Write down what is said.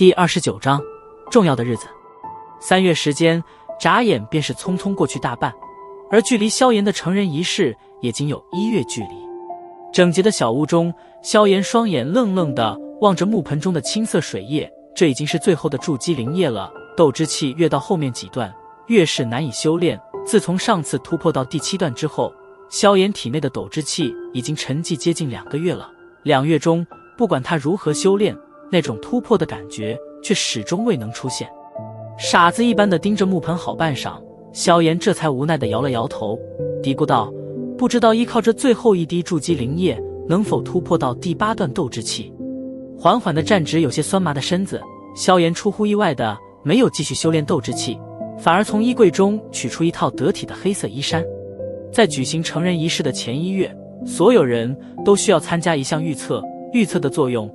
第29章，重要的日子。3月时间眨眼便是匆匆过去大半，而距离萧炎的成人仪式也仅有1月距离。整洁的小屋中，萧炎双眼愣愣地望着木盆中的青色水液，这已经是最后的筑基灵液了。斗之气越到后面几段，越是难以修炼。自从上次突破到第7段之后，萧炎体内的斗之气已经沉寂接近2个月了。2月中，不管他如何修炼，那种突破的感觉却始终未能出现。傻子一般的盯着木盆好半晌，萧炎这才无奈地摇了摇头，嘀咕道：不知道依靠这最后一滴筑基灵液能否突破到第8段斗之气。缓缓地站直有些酸麻的身子，萧炎出乎意外的没有继续修炼斗之气，反而从衣柜中取出一套得体的黑色衣衫。在举行成人仪式的前1月，所有人都需要参加一项预测，预测的作用